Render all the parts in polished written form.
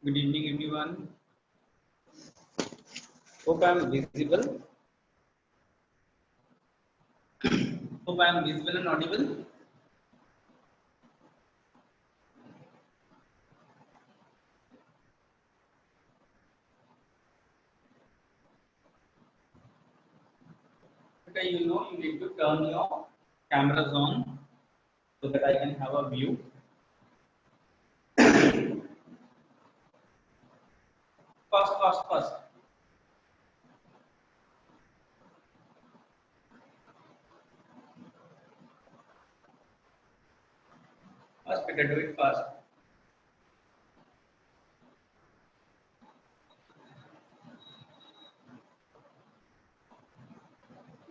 Good evening, everyone. Hope I am visible. Hope I am visible and audible. Okay, you need to turn your cameras on so that I can have a view. First. First, better do it fast.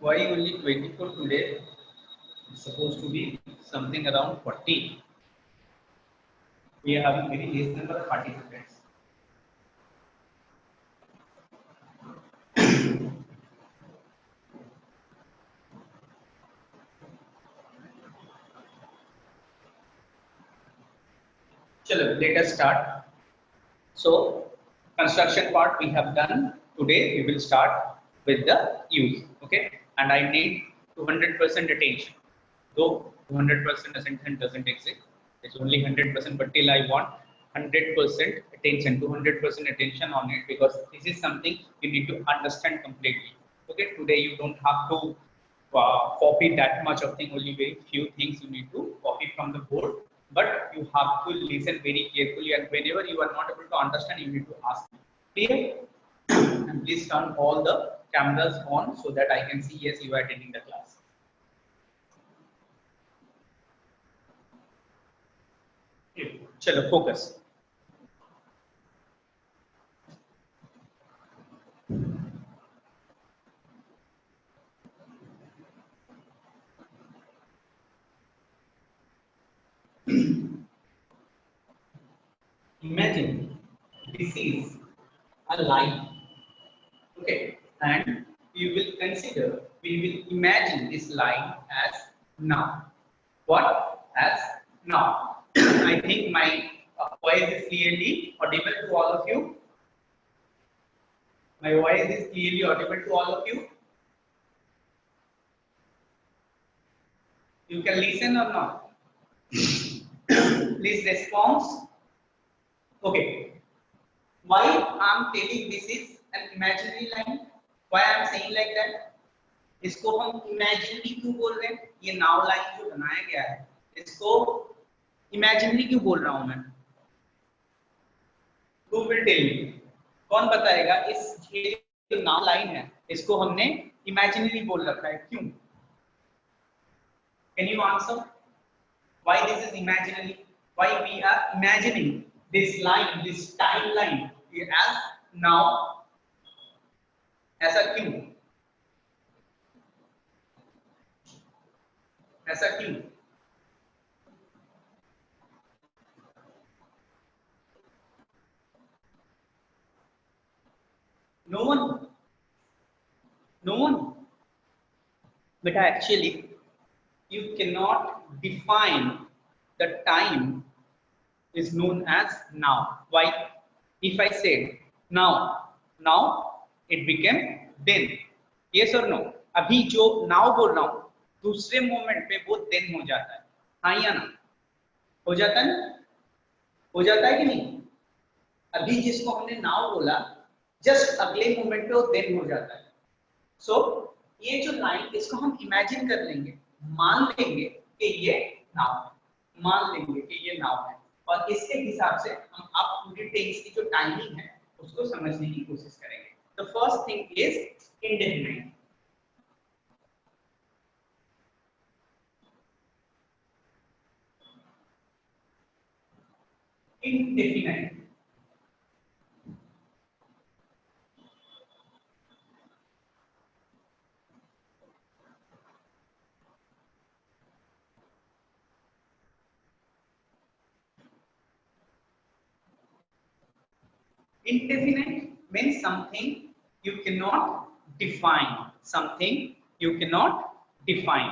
Why only 24 today? It's supposed to be something around 40. We are having very less number of participants. Chalo, let us start. So, construction part we have done. Today we will start with the use. Okay, and I need 200% attention. Though 200% doesn't exist, it's only 100%. But till I want 100% attention, 200% attention on it, because this is something you need to understand completely. Okay, today you don't have to copy that much of thing. Only very few things you need to copy from the board, but you have to listen very carefully, and whenever you are not able to understand, you need to ask me. Clear? And please turn all the cameras on so that I can see yes you are attending the class. Chalo, focus. Imagine this is a line. Okay, and we will imagine this line as now. What? As now. I think my voice is clearly audible to all of you. My voice is clearly audible to all of you. You can listen or not? Please respond. Okay. Why I am telling this is an imaginary line? Why I am saying like that? इसको हम imaginary क्यों बोल रहे हैं? ये नाव line जो बनाया गया है, इसको इमेजिनरी क्यों बोल रहा हूं मैं? Who will tell me? कौन बताएगा? इस जो नाव लाइन है, इसको हमने इमेजिनरी बोल रखा है, क्यों? Can you answer? Why this is imaginary? Why we are imagining this line, this timeline as now? ऐसा क्यों? ऐसा क्यों? No one. But actually, you cannot define the time is known as now. Why? If I say now it became then. Yes or no? अभी जो now बोल रहा हूँ, दूसरे मोमेंट पे वो then हो जाता है. हाँ या ना? हो जाता है ना? हो जाता है कि नहीं? अभी जिसको हमने now बोला, जस्ट अगले मोमेंट पे वो then हो जाता है. So ये जो लाइन, इसको हम इमेजिन कर लेंगे, मान लेंगे कि ये नाउ है, मान लेंगे कि ये नाउ है, और इसके हिसाब से हम अब पूरी टेंस की जो टाइमिंग है उसको समझने की कोशिश करेंगे. The first thing is indefinite. Indefinite Indefinite means something you cannot define. Something you cannot define.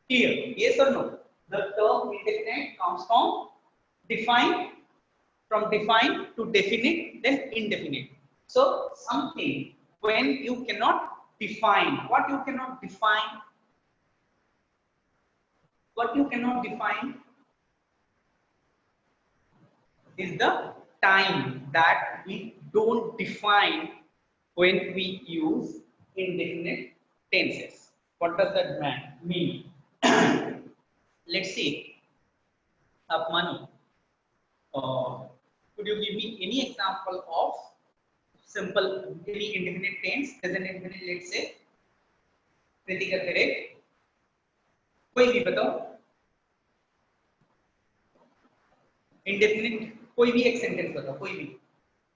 Clear? Yes or no? The term indefinite comes from define. from define to definite, then indefinite. So something when you cannot define, what you cannot define, what you cannot define is the time that we don't define when we use indefinite tenses. What does that mean? Let's see. Manu, could you give me any example of simple any indefinite tense, present indefinite? Let's say Kritika करे, कोई भी बताओ indefinite, कोई भी एक sentence बताओ, कोई भी.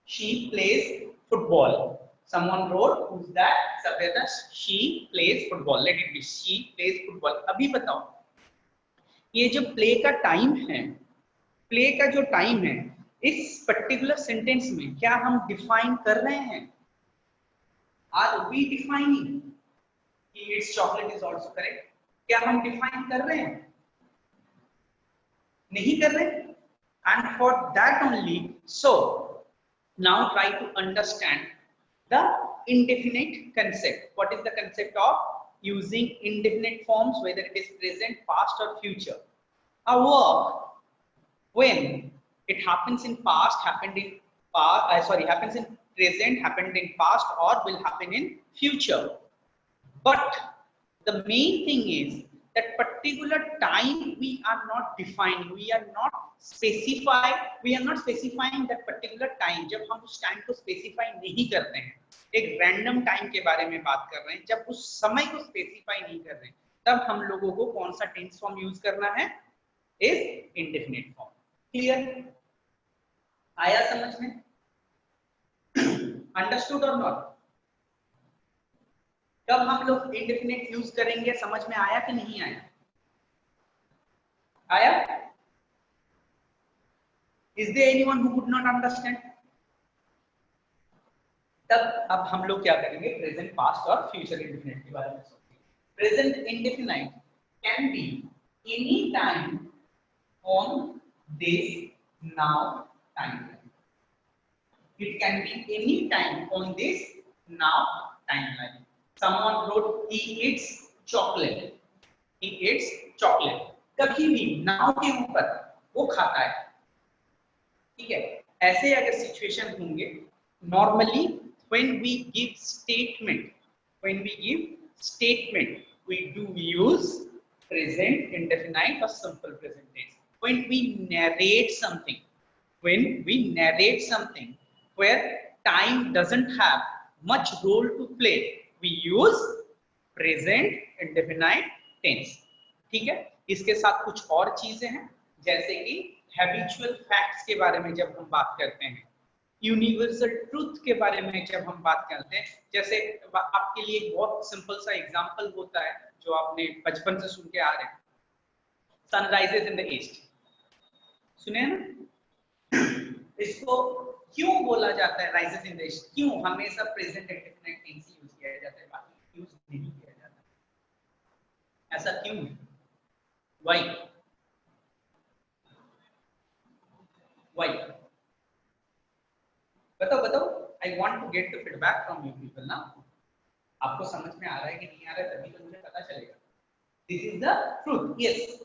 She plays football. Someone wrote, who's that? Savyata, she plays football. Let it be, she plays football. अभी बताओ ये जो प्ले का टाइम है, प्ले का जो टाइम है इस पर्टिकुलर सेंटेंस में क्या हम डिफाइन कर रहे हैं? आर वी डिफाइनिंग कि it's chocolate is also correct? क्या हम डिफाइन कर रहे हैं? नहीं कर रहे. And for that only, so now try to understand the indefinite concept. What is the concept of using indefinite forms, whether it is present, past or future? A work when it happens in past, happened in past, happens in present, happened in past, or will happen in future. But the main thing is that particular time we are not defining, we are not specifying that particular time. जब हम उस time को specify नहीं करते हैं, एक random time के बारे में बात कर रहे हैं, जब उस समय को स्पेसिफाई नहीं कर रहे हैं, तब हम लोगों को कौन सा टेंस फॉर्म यूज करना है? Is indefinite form. क्लियर? आया समझ में? अंडरस्टूड और नॉट? कब हम लोग इंडेफिनिट यूज करेंगे, समझ में आया कि नहीं आया? आया? Is there anyone who could not understand? तब अब हम लोग क्या करेंगे? प्रेजेंट, पास्ट और फ्यूचर इंडेफिनिट के बारे में सोचेंगे. Present indefinite can be any time on this now timeline. It can be any time on this now timeline. Someone wrote he eats chocolate. He eats chocolate. कभी भी now के ऊपर वो खाता है. ठीक है? ऐसे अगर सिचुएशन होंगे, normally when we give statement, we do use present indefinite or simple present tense. When we narrate something where time doesn't have much role to play, we use present indefinite tense. ठीक है? इसके साथ कुछ और चीजें हैं, जैसे कि हैबिचुअल फैक्ट्स के बारे में जब हम बात करते हैं, यूनिवर्सल ट्रूथ के बारे में जब हम बात करते हैं, जैसे आपके लिए एक बहुत सिंपल सा एग्जांपल होता है जो आपने बचपन से सुन के आ रहे हैं, सनराइजेस इन द ईस्ट. सुने ना? इसको क्यों बोला जाता है राइजेस इन द ईस्ट? क्यों हमेशा प्रेजेंट इंडेफिनिट टेंस यूज किया जाता है, बाकी यूज नहीं किया जाता? ऐसा क्यों है? व्हाई? बताओ. I want to get the feedback from you people ना. आपको समझ में आ रहा है कि नहीं आ रहा है, तभी तो मुझे पता चलेगा. This is the truth. Yes,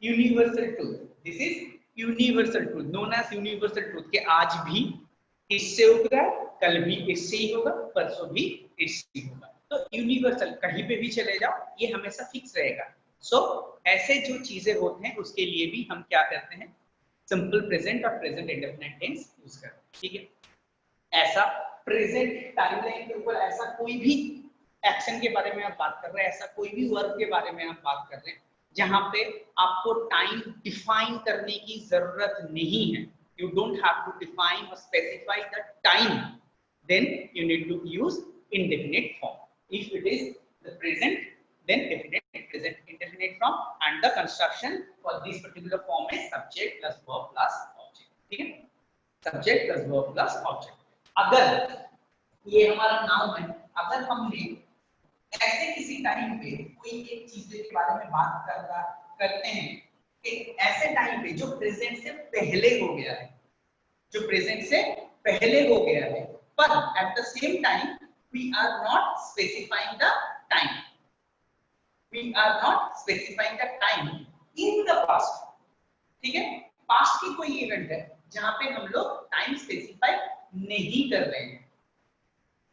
universal truth. This is universal truth, known as universal truth, के आज भी इससे होगा, कल भी इससे ही होगा, परसों भी इससे ही होगा. तो यूनिवर्सल, कहीं पे भी चले जाओ, ये हमेशा फिक्स रहेगा. सो ऐसे जो चीजें होते हैं उसके लिए भी हम क्या करते हैं? सिंपल प्रेजेंट और प्रेजेंट इंडेफिनिट टेंस यूज करते हैं. ठीक है? ऐसा प्रेजेंट टाइमलाइन के ऊपर ऐसा कोई भी एक्शन के बारे में आप बात कर रहे हैं, ऐसा कोई भी वर्ब के बारे में आप बात कर रहे हैं जहां पे आपको टाइम डिफाइन करने की जरूरत नहीं है. You don't have to define और specify the time, then you need to use indefinite form. If it is the present, then definite present indefinite form, and the construction for this particular form is subject plus verb plus object. ठीक है? Subject plus verb plus object. अगर ये हमारा noun है, अगर हमने ऐसे किसी टाइम पे कोई एक चीज के बारे में बात करते हैं एक ऐसे टाइम पे जो प्रेजेंट से पहले हो गया है, जो प्रेजेंट से पहले हो गया है, पर at the same time we are not specifying the time, we are not specifying the time in the past. ठीक है, पास्ट की कोई इवेंट है जहां पे हम लोग टाइम स्पेसिफाई नहीं कर रहे हैं,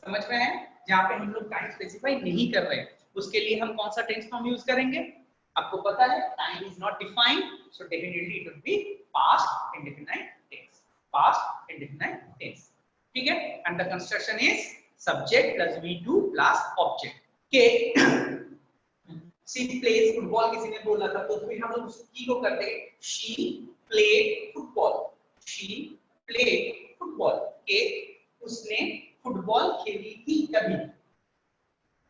समझ में है, जहां पे हम लोग टाइम स्पेसिफाई नहीं कर रहे हैं, उसके लिए हम कौन सा टेंस फॉर्म यूज करेंगे? आपको पता है time is not defined, so definitely it will be past indefinite tense, past indefinite tense. ठीक है, and the construction is subject plus V2 plus object के। शी प्लेज फुटबॉल किसी ने बोला था, तो फिर हम लोग उसकी को करते हैं she played football, she played football के उसने फुटबॉल खेली थी कभी,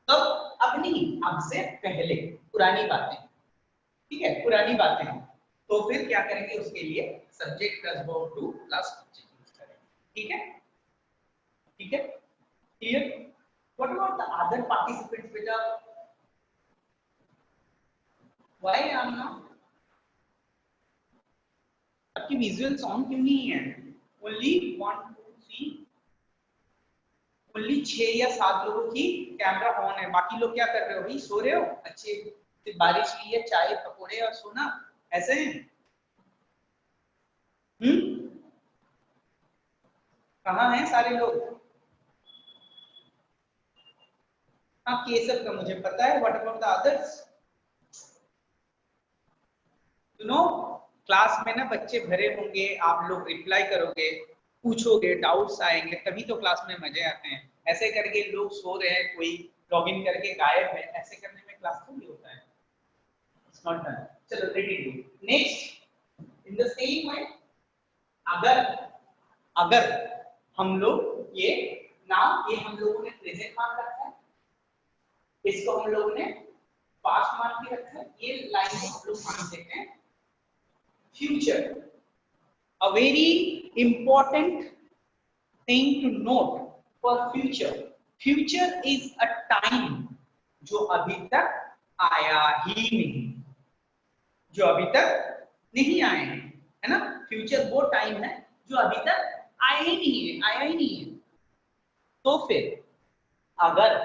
तब, अब नहीं, अब से पहले, पुरानी बातें। ठीक है, पुरानी बातें हैं, तो फिर क्या करेंगे उसके लिए subject plus verb two plus object use करेंगे। ठीक है, ठीक है, clear? What about the other participants बेटा? व्हाई आई एम नॉट, आपकी विजुअल्स ऑन क्यों नहीं है? ओनली 1 2 3, ओनली 6 या 7 लोगों की कैमरा ऑन है, बाकी लोग क्या कर रहे हो भाई? सो रहे हो? अच्छे, सिर्फ बारिश की है, चाय पकोड़े और सोना, ऐसे हैं? कहाँ हैं सारे लोग? हाँ, केसव का मुझे पता है, what about the others? You know, class में ना बच्चे भरे होंगे, आप लोग रिप्लाई करोगे, पूछोगे, डाउट्स आएंगे, तभी तो क्लास में मजे आते हैं। ऐसे करके लोग सो रहे हैं, कोई लॉगिन करके गायब है, ऐसे करने में क्लास थोड़ी होता है। It's not done. चलो ready do next. In the same way, अगर अगर हम लोग ये नाउ, ये हम लोगों ने प्रेजेंट मान रखा है, इसको हम लोगों ने पास्ट मान के रखा है, ये लाइन को हम लोग मान देते हैं future. A very important thing to note for future. Future is a time जो अभी तक आया ही नहीं, जो अभी तक नहीं आए हैं, है ना? फ्यूचर वो टाइम है जो अभी तक आया ही नहीं है, आया ही नहीं है। तो फिर अगर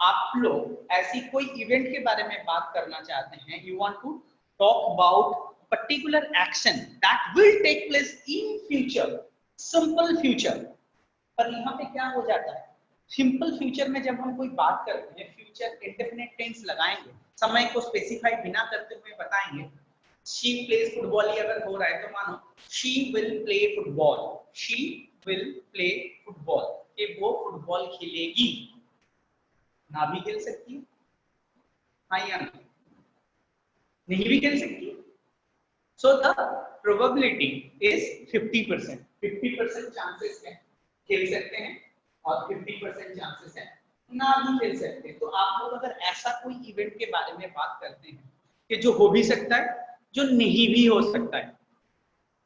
आप लोग ऐसी कोई इवेंट के बारे में बात करना चाहते हैं, you want to talk about particular action that will take place in future, simple future, पर यहाँ पे क्या हो जाता है, सिंपल फ्यूचर में जब हम कोई बात करते हैं, फ्यूचर इंडेफिनिट टेंस लगाएंगे, समय को स्पेसिफाई बिना करते हुए बताएंगे, शी प्लेज फुटबॉल ही अगर हो रहा है तो मानो she will play football, she will play football, कि वो फुटबॉल खेलेगी, ना भी खेल सकती है, हाँ या नहीं भी खेल सकती है। So the probability is 50%. 50% chances है खेल सकते हैं और 50% चांसेस है ना भी खेल सकते हैं। तो आप लोग अगर ऐसा कोई इवेंट के बारे में बात करते हैं कि जो हो भी सकता है, जो नहीं भी हो सकता है,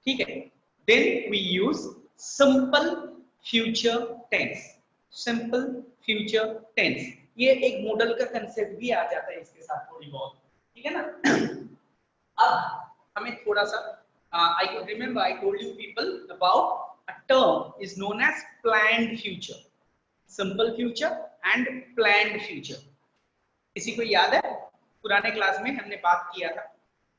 ठीक है, then we use simple future tense. Simple future tense, ये एक मॉडल का कंसेप्ट भी आ जाता है इसके साथ थोड़ी बहुत, ठीक है ना? अब हमें थोड़ा सा I could remember I told you people about a term is known as planned future, simple future and planned future. किसी को याद है? पुराने क्लास में हमने बात किया था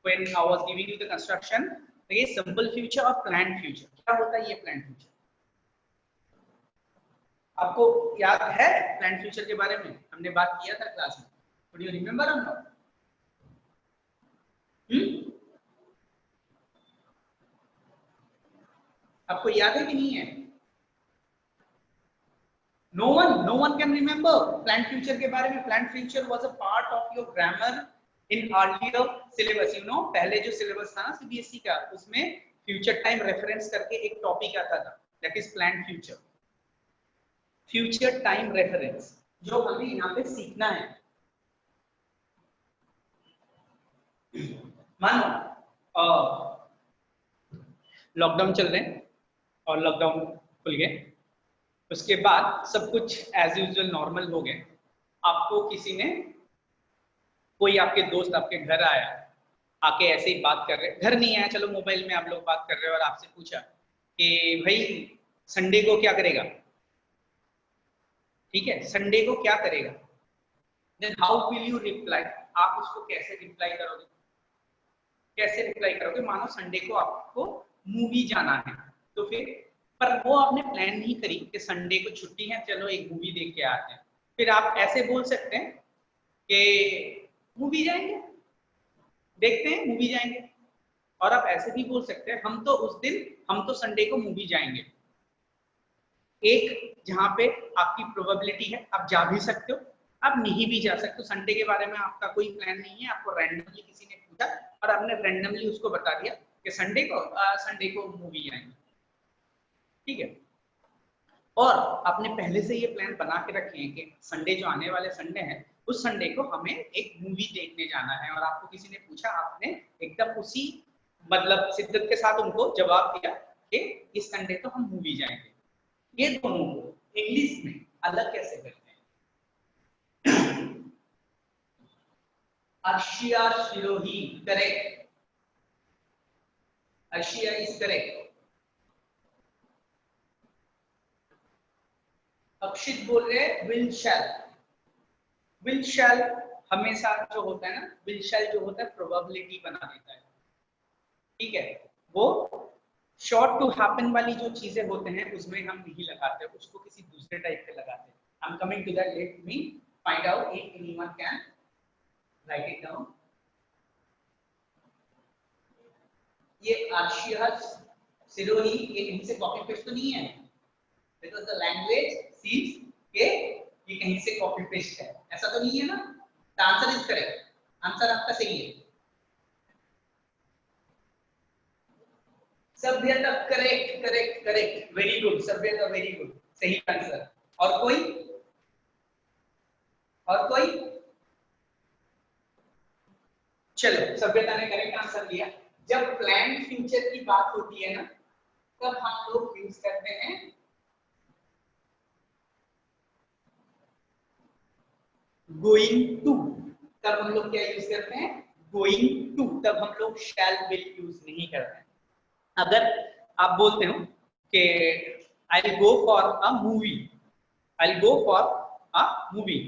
when I was giving you the construction, ये simple future और planned future, क्या होता है ये planned future? आपको याद है planned future के बारे में? हमने बात किया था क्लास में, do you remember or not? आपको याद है कि नहीं है? No one can remember planned future के बारे में। Planned future was a part of your grammar in earlier syllabus. You know, पहले जो syllabus था ना CBSE का, उसमें future time reference करके एक टॉपिक आता था, that is planned future. Future time reference जो हमें यहाँ पे सीखना है। मानो लॉकडाउन चल रहे हैं और लॉकडाउन खुल गए, उसके बाद सब कुछ एज यूजुअल नॉर्मल हो गए। आपको किसी ने, कोई आपके दोस्त आपके घर आया, आके ऐसे ही बात कर रहे, घर नहीं आया, चलो मोबाइल में आप लोग बात कर रहे हो और आपसे पूछा कि भाई संडे को क्या करेगा, ठीक है, संडे को क्या करेगा, then how will you reply, आप उसको कैसे रिप्लाई करोगे, कैसे रिप्लाई करोगे, मानो संडे को आपको मूवी जाना है, तो फिर पर वो आपने प्लान नहीं करी कि संडे को छुट्टी है चलो एक मूवी देख के आते हैं, फिर आप ऐसे बोल सकते हैं कि मूवी जाएंगे, देखते हैं मूवी जाएंगे, और आप ऐसे भी बोल सकते हैं हम तो उस दिन, हम तो संडे को मूवी जाएंगे। एक जहां पे आपकी प्रोबेबिलिटी है आप जा भी सकते हो, आप नहीं भी जा सकते हो, संडे के बारे में आपका कोई प्लान नहीं है, आपको रैंडमली किसी ने पूछा और आपने रैंडमली उसको बता दिया कि संडे को मूवी जाएंगे, ठीक है, और आपने पहले से ये प्लान बना के रखे हैं कि संडे जो आने वाले संडे है उस संडे को हमें एक मूवी देखने जाना है, और आपको किसी ने पूछा, आपने एकदम उसी मतलब शिद्दत के साथ उनको जवाब दिया कि इस संडे तो हम मूवी जाएंगे। ये दोनों को इंग्लिश में अलग कैसे करते हैं? Arshiya Shirohi correct, Arshiya is correct. Akshit बोल रहे हैं विल शैल, विल शैल हमेशा जो होता है ना, विल शैल जो होता है प्रोबेबिलिटी बना देता है, ठीक है, वो शॉर्ट टू हैपन वाली जो चीजें होते हैं उसमें हम नहीं लगाते, उसको किसी दूसरे टाइप के लगाते हैं। I am coming to that, let me find out if anyone can write it down. ये अर्शिया सिरोही ये कहीं से कॉपी पेस्ट तो नहीं है, बिकॉज़ द लैंग्वेज सीम्स के ये कहीं से कॉपी पेस्ट है, ऐसा तो नहीं है ना। The answer is correct, answer आपका सही है। सभ्यता correct correct correct, very good सभ्यता, वेरी गुड, सही आंसर। और कोई, और कोई, चलो सभ्यता ने करेक्ट आंसर दिया। जब प्लान फ्यूचर की बात होती है ना तब हम लोग यूज करते हैं गोइंग टू, तब हम लोग क्या यूज करते हैं, गोइंग टू, तब हम लोग शैल विल यूज नहीं करते हैं। अगर आप बोलते हो कि आई will go for a movie, I will go for a movie,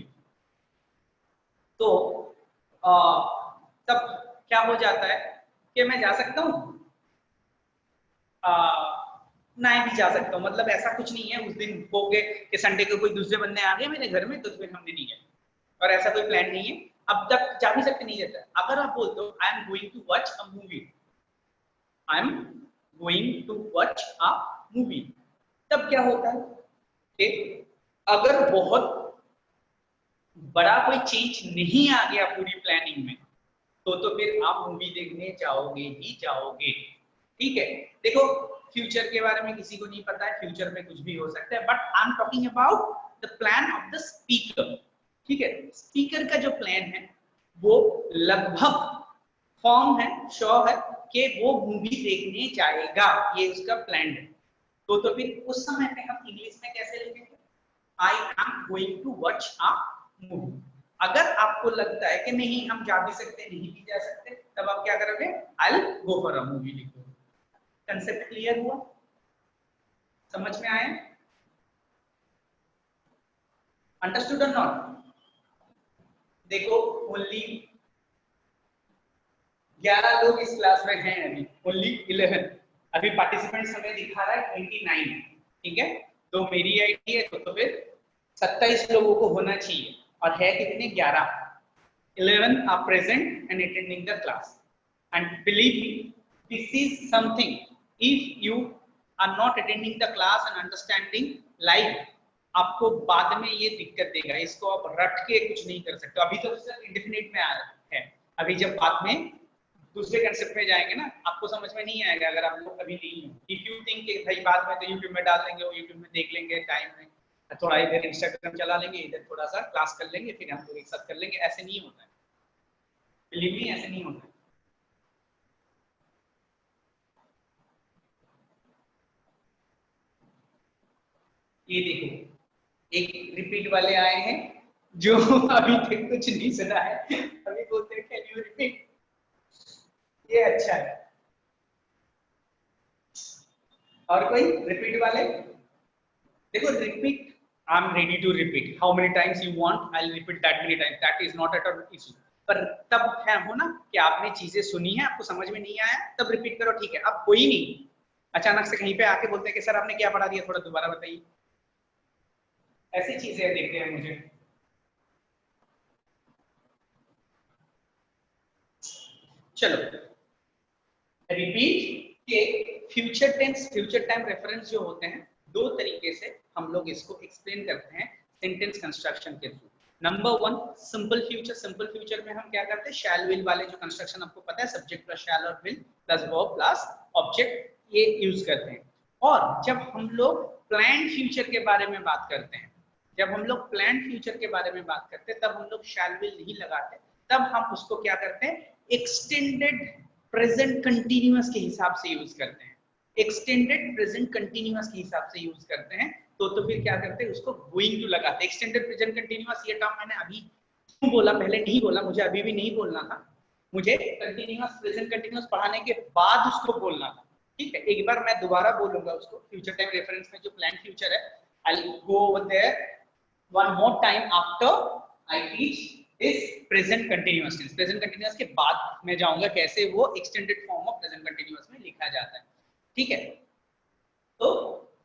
तो तब क्या हो जाता है कि मैं जा सकता हूँ, नहीं भी जा सकता हूँ, मतलब ऐसा कुछ नहीं है उस दिन हो गए कि संडे को कोई दूसरे बंदे आ गए मेरे घर में तो फिर हमने नहीं गए, और ऐसा कोई प्लान नहीं है, अब तक जा भी सकते नहीं जाता। अगर आप बोलते हो I am going to watch a movie, I am going to watch a movie, तब क्या होता है कि अगर बहुत बड़ा कोई चेंज नहीं आ गया पूरी प्लानिंग में तो फिर आप मूवी देखने जाओगे ही जाओगे, ठीक है। देखो फ्यूचर के बारे में किसी को नहीं पता है, फ्यूचर में कुछ भी हो सकता है, but I am talking about the plan of the speaker, ठीक है। स्पीकर का जो प्लान है वो लगभग फॉर्म है, शो है कि वो मूवी देखने जाएगा, ये उसका प्लान है। तो फिर उस समय पे हम इंग्लिश में कैसे लिखेंगे, I am going to watch a movie. अगर आपको लगता है कि नहीं हम जा भी सकते नहीं भी जा सकते, तब आप क्या करोगे, आई will go for a movie लिखोगे। कंसेप्ट क्लियर हुआ, समझ में आया, अंडरस्टूड और नॉट। देखो ओनली 11 लोग इस क्लास में हैं अभी, ओनली 11, अभी पार्टिसिपेंट्स हमें दिखा रहा है 29, ठीक है, तो मेरी आईडी है तो फिर 27 लोगों को होना चाहिए, और है कितने, 11, 11 are present and attending the class, and believe me this is something, if you are not attending the class and understanding live, आपको बाद में ये दिक्कत देगा, इसको आप रट के कुछ नहीं कर सकते। अभी तो सिर्फ इंडेफिनिट में आया है, अभी जब बाद में दूसरे कंसेप्ट में जाएंगे ना आपको समझ में नहीं आएगा अगर आप लोग अभी नहीं हो। इफ यू थिंक कि भाई बाद में तो यूट्यूब में डाल देंगे, वो यूट्यूब में देख लेंगे, टाइम में थोड़ा इधर इंस्टाग्राम चला लेंगे, इधर थोड़ा सा क्लास कर लेंगे, फिर हम लोग एक साथ कर लेंगे, ऐसे नहीं होता है, बिलीव मी ऐसे नहीं होता है। ये देखो एक रिपीट वाले आए हैं जो अभी तक कुछ नहीं सुना है, अभी बोलते हैं कैन यू रिपीट, ये अच्छा है। और कोई रिपीट वाले? देखो repeat, I am ready to repeat how many times you want, I will repeat that many times, that is not at all issue. पर तब है हो ना कि आपने चीजें सुनी है, आपको समझ में नहीं आया, तब रिपीट करो, ठीक है। अब कोई नहीं अचानक से कहीं पे आके बोलते हैं कि सर आपने क्या पढ़ा दिया, थोड़ा दोबारा बताइए। ऐसी चीजें देखते हैं मुझे। चलो रिपीट के future tense, future time reference जो होते हैं, दो तरीके से हम लोग इसको एक्सप्लेन करते हैं सेंटेंस कंस्ट्रक्शन के through. Number one, simple future. Simple future में हम क्या करते हैं, शैल विल वाले जो कंस्ट्रक्शन आपको पता है, सब्जेक्ट प्लस शैल और will plus verb plus object, ये यूज करते हैं। और जब हम लोग प्लान फ्यूचर के बारे में बात करते हैं, जब हम लोग प्लान फ्यूचर के बारे में बात करते हैं, तब हम लोग शैल विल नहीं लगाते, तब हम उसको क्या करते हैं, एक्सटेंडेड प्रेजेंट कंटिन्यूअस के हिसाब से यूज करते हैं। एक्सटेंडेड प्रेजेंट कंटिन्यूअस के हिसाब से यूज करते हैं। तो फिर क्या करते हैं, उसको गोइंग टू लगाते हैं। एक्सटेंडेड प्रेजेंट कंटिन्यूअस ये टर्म मैंने अभी क्यों बोला, पहले नहीं बोला, मुझे अभी भी नहीं बोलना था। मुझे कंटिन्यूअस प्रेजेंट कंटिन्यूअस पढ़ाने के बाद उसको बोलना था, ठीक है। एक बार मैं दोबारा बोलूंगा उसको, फ्यूचर टाइम रेफरेंस में जो प्लान फ्यूचर है, I will go over there one more time after I teach this present continuous tense. Present continuous के बाद मैं जाऊंगा कैसे वो extended form of present continuous में लिखा जाता है, ठीक है। तो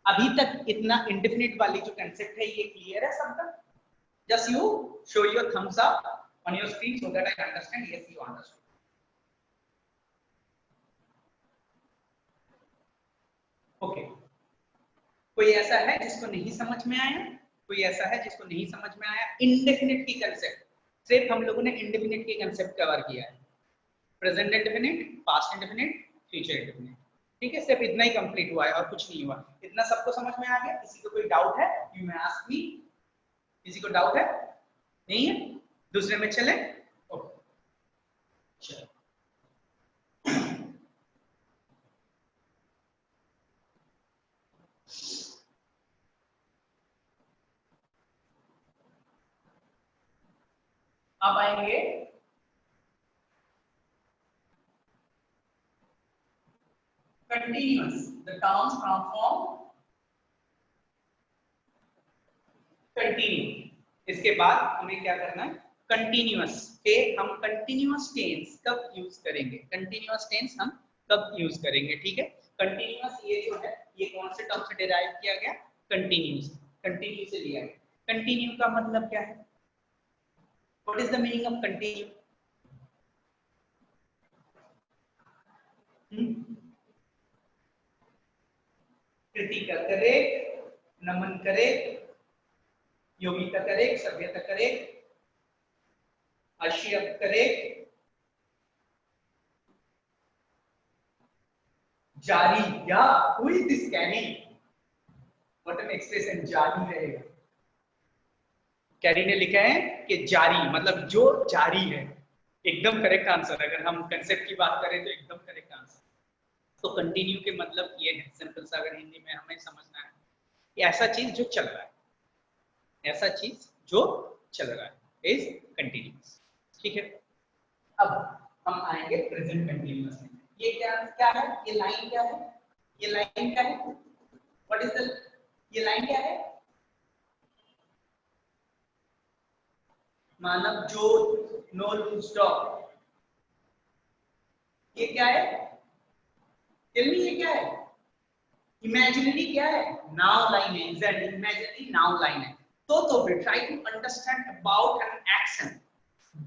अभी तक इतना इंडेफिनिट वाली जो कंसेप्ट है ये क्लियर है सबका? Just you show your thumbs up on your screen so that I understand, yes you understand. Okay, कोई ऐसा है जिसको नहीं समझ में आया? कोई ऐसा है जिसको नहीं समझ में आया? इंडेफिनिट की कंसेप्ट, सिर्फ हम लोगों ने इंडेफिनिट की कंसेप्ट कवर किया है, present indefinite, past indefinite, future indefinite, ठीक है। सिर्फ इतना ही कंप्लीट हुआ है और कुछ नहीं हुआ। इतना सबको समझ में आ गया? किसी को कोई डाउट है? You may ask me. किसी को डाउट है? नहीं है? दूसरे में चले? ओके चलो। अब आएंगे continuous, the terms transform continue. इसके बाद हमें क्या करना है, कंटिन्यूअस पे हम कंटिन्यूअस टेंस कब यूज करेंगे, कंटिन्यूअस टेंस हम कब यूज करेंगे, ठीक है। कंटिन्यूअस ये जो है ये कौन से टर्म से डिराइव किया गया, कंटिन्यूअस, कंटिन्यू से लिया गया। कंटिन्यू का मतलब क्या है, what is the meaning of continue? Kritika correct, Naman correct, Yogita correct, सभ्यता करेक्ट, आशिया करेक्ट, जारी या who is this carry, what an expression, जारी रहेगा। कैरी ने लिखा है कि जारी मतलब जो जारी है, एकदम करेक्ट आंसर। अगर हम कंसेप्ट की बात करें तो एकदम करेक्ट आंसर। तो कंटिन्यू के मतलब ये है, सिंपल सा अगर हिंदी में हमें समझना है कि ऐसा चीज जो चल रहा है, ऐसा चीज जो चल रहा है इज कंटिन्यूअस, ठीक है। अब हम आएंगे प्रेजेंट कंटिन्यूअस में। ये क्या क्या है, ये लाइन क्या है, ये लाइन क्या है, व्हाट इज द, ये लाइन क्या है, मानव जोत, नो लूज टॉक, ये क्या है, टेल मी ये क्या है, इमेजिनरी क्या है, नाउ लाइन है, एग्जैक्टली इमेजिनरी नाउ लाइन है। तो फिर try to understand about an action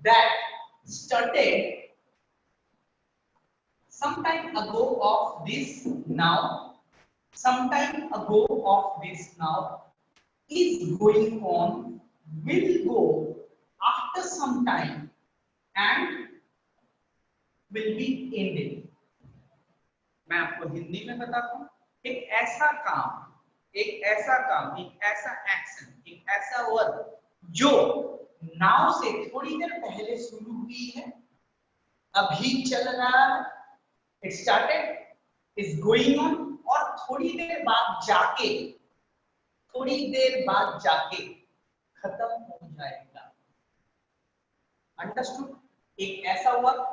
that started some time ago of this now, some time ago of this now, is going on, will go after some time and will be ended। मैं आपको हिंदी में बताता हूँ, एक ऐसा काम, एक ऐसा काम, एक ऐसा एक्शन, एक ऐसा वर्क जो नाउ से थोड़ी देर पहले शुरू हुई है, अभी चल रहा है, it started, is going on, और थोड़ी देर बाद जाके, थोड़ी देर बाद जाके खत्म हो जाएगा। अंडरस्टूड? एक ऐसा वर्क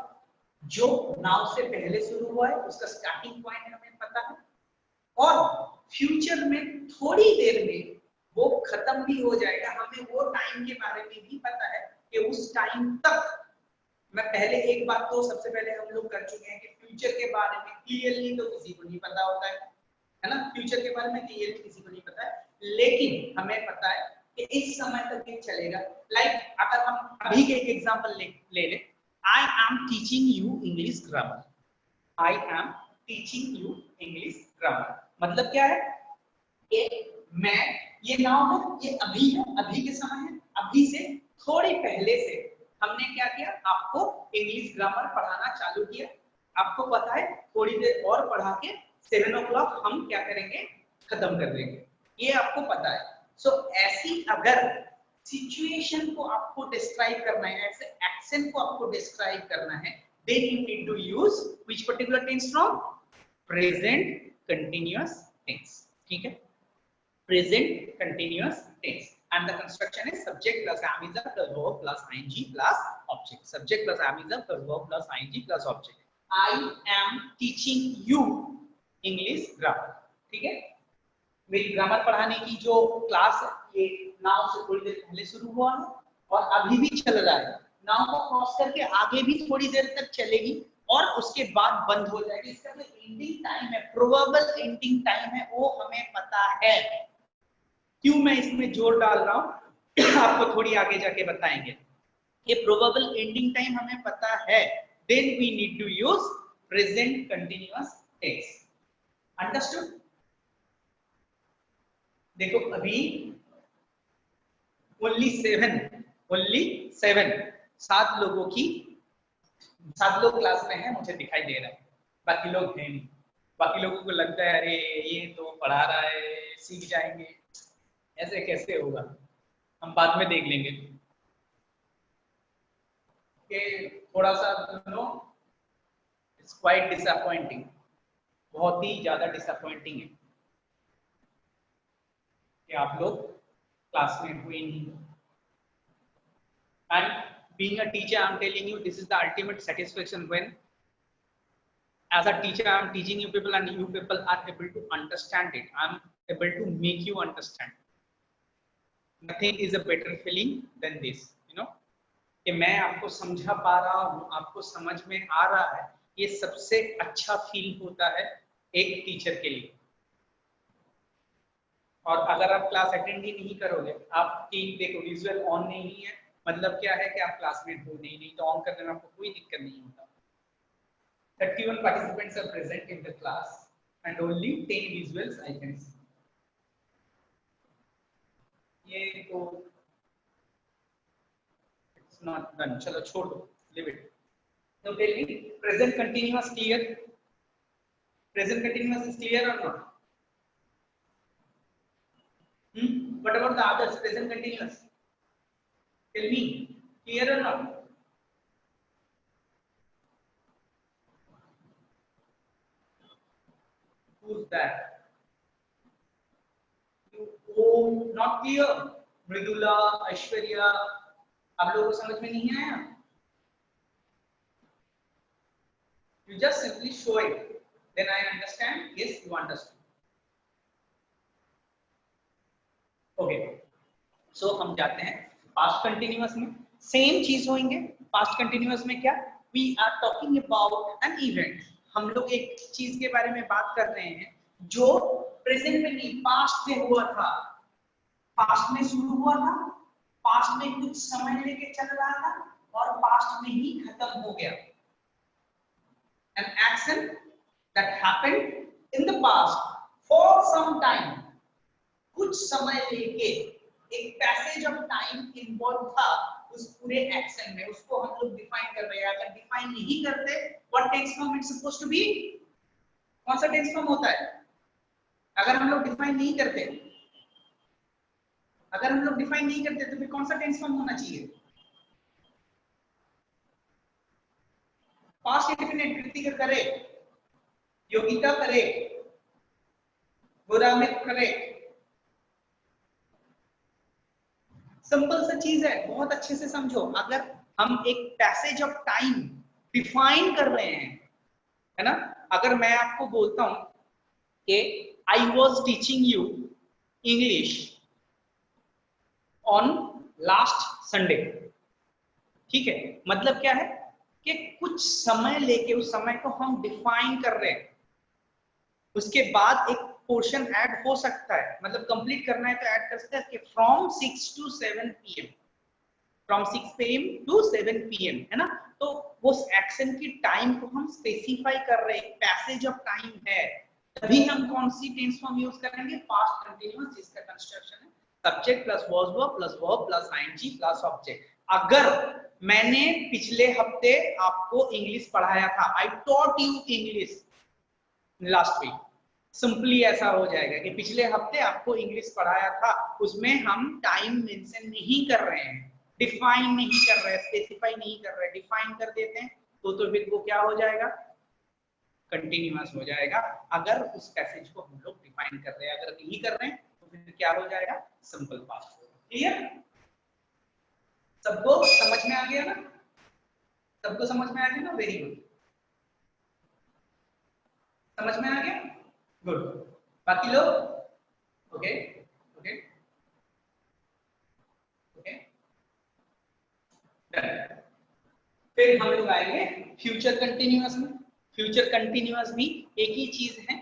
जो नाउ से पहले शुरू हुआ है उसका स्टार्टिंग पॉइंट हमें पता है, और फ्यूचर में थोड़ी देर में वो खत्म भी हो जाएगा, हमें वो टाइम के बारे में भी पता है कि उस टाइम तक। मैं पहले एक बात तो सबसे पहले हम लोग कर चुके हैं कि फ्यूचर के बारे में क्लियरली तो किसी को नहीं पता होता है ना, फ्यूचर के बारे में क्लियरली किसी को नहीं पता है, लेकिन हमें पता है कि इस समय तक ये चलेगा। लाइक अगर हम अभी के एक एग्जांपल ले लें, I am teaching you English grammar, I am teaching you English grammar, मतलब क्या है कि मैं, ये नाउ है, ये अभी है, अभी के समय है, अभी से थोड़ी पहले से हमने क्या किया, आपको इंग्लिश ग्रामर पढ़ाना चालू किया। आपको पता है थोड़ी देर और पढ़ा के 7 o'clock हम क्या करेंगे, खत्म कर देंगे, ये आपको पता है। सो ऐसी अगर सिचुएशन को आपको डिस्क्राइब करना है, ऐसे एक्शन को आपको डिस्क्राइब करना है, then you need to use which particular tense from present continuous tense, ठीक है, present continuous tense, and the construction is subject plus am is the verb plus ing plus object, subject plus am is the verb plus ing plus object. I am teaching you English grammar, ठीक है, मेरी grammar पढ़ाने की जो class है ये now से थोड़ी देर पहले शुरू हुआ है और अभी भी चल रहा है, नाउ को क्रॉस करके आगे भी थोड़ी देर तक चलेगी और उसके बाद बंद हो जाएगी। इसका जो एंडिंग टाइम है, प्रोबेबल एंडिंग टाइम है, वो हमें पता है। क्यों मैं इसमें जोर डाल रहा हूं आपको थोड़ी आगे जाके बताएंगे। ये प्रोबेबल एंडिंग टाइम हमें पता है, then we need to use present continuous tense. Understood? देखो अभी ओनली सेवन 7 लोगों की, 7 लोग क्लास में हैं, मुझे दिखाई दे रहा है, बाकी लोग हैं नहीं। बाकी लोगों को लगता है अरे ये तो पढ़ा रहा है, सीख जाएंगे, ऐसे कैसे होगा, हम बाद में देख लेंगे। कि थोड़ा सा इट्स क्वाइट डिसअपॉइंटिंग, बहुत ही ज्यादा डिसअपॉइंटिंग है कि आप लोग क्लास में हुए नहीं। And being a teacher, I'm telling you, this is the ultimate satisfaction when, as a teacher, I'm teaching you people and you people are able to understand it. I'm able to make you understand. Nothing is a better feeling than this, you know, कि मैं आपको समझा पा रहा हूँ, आपको समझ में आ रहा है, ये सबसे अच्छा फील होता है एक टीचर के लिए। और अगर आप क्लास अटेंड ही नहीं करोगे, आपकी देखो विजुअल ऑन नहीं है, मतलब क्या है कि आप क्लासमेट हो नहीं तो ऑन करने में आपको कोई दिक्कत नहीं होता। 31 participants are present in the class and only 10 visuals I can see. ये तो it's not done, चलो छोड़ दो, leave it. Now tell me, present continuous clear? Present continuous is clear or not? What about the others? Present continuous? Tell me, clear or not? Who's that? Oh, not clear. Mridula, Aishwarya, आप लोगों को समझ में नहीं आया? You just simply show it. Then I understand. Yes, you understand. Okay. So हम जाते हैं past continuous में। Same चीज होंगे। Past continuous में क्या? We are talking about an event. हम लोग एक चीज के बारे में बात कर रहे हैं जो प्रेजेंट में नहीं, पास्ट में हुआ था, पास्ट में शुरू हुआ था, पास्ट में कुछ समय लेके चल रहा था और पास्ट में ही खत्म हो गया। An action that happened in the past for some time, कुछ समय लेके एक पैसेज ऑफ टाइम इन्वॉल्व था उस पूरे एक्शन में, उसको हम लोग डिफाइन कर रहे हैं। अगर डिफाइन नहीं करते, what tense form it's supposed to be? कौन सा टेंस फॉर्म होता है? अगर हम लोग डिफाइन नहीं करते, अगर हम लोग डिफाइन नहीं करते तो फिर कौन सा टेंस फॉर्म होना चाहिए? Past indefinite. कृतिका करे, योगिता करे, गुरामित करे। सिंपल सा चीज है, बहुत अच्छे से समझो। अगर हम एक पैसेज ऑफ टाइम डिफाइन कर रहे हैं, है ना। अगर मैं आपको बोलता हूं कि I was teaching you English on last Sunday, ठीक है, मतलब क्या है कि कुछ समय लेके उस समय को हम डिफाइन कर रहे हैं, उसके बाद एक पोर्शन ऐड हो सकता है, मतलब कंप्लीट करना है तो ऐड कर सकते हैं कि from 6 to 7 PM, from 6 PM to 7 PM, है ना। तो वो एक्शन की टाइम को हम स्पेसिफाई कर रहे हैं, पैसेज ऑफ टाइम है, तभी हम कौन सी टेंस फॉर्म यूज करेंगे, पास्ट कंटीन्यूअस, जिसका कंस्ट्रक्शन है subject plus was verb plus verb plus ING plus object. अगर मैंने पिछले हफ्ते आपको इंग्लिश पढ़ाया था, I taught you English last week, simply ऐसा हो जाएगा कि पिछले हफ्ते आपको इंग्लिश पढ़ाया था, उसमें हम टाइम मेंशन नहीं कर रहे हैं, डिफाइन नहीं कर रहे हैं, स्पेसिफाई नहीं कर रहे हैं, डिफाइन कर देते हैं तो फिर वो क्या हो जाएगा, कंटिन्यूअस हो जाएगा। अगर उस पैसेज को हम लोग डिफाइन कर रहे हैं, अगर नहीं कर रहे हैं तो फिर क्या हो जाएगा, सिंपल पास्ट। क्लियर, सबको समझ में आ गया ना, सबको समझ में आ गया ना, वेरी गुड, समझ में आ गया, गुड। बाकी लोग ओके ओके ओके, फिर हम लोग आएंगे फ्यूचर कंटिन्यूअस में। फ्यूचर कंटिन्यूअस भी एक ही चीज है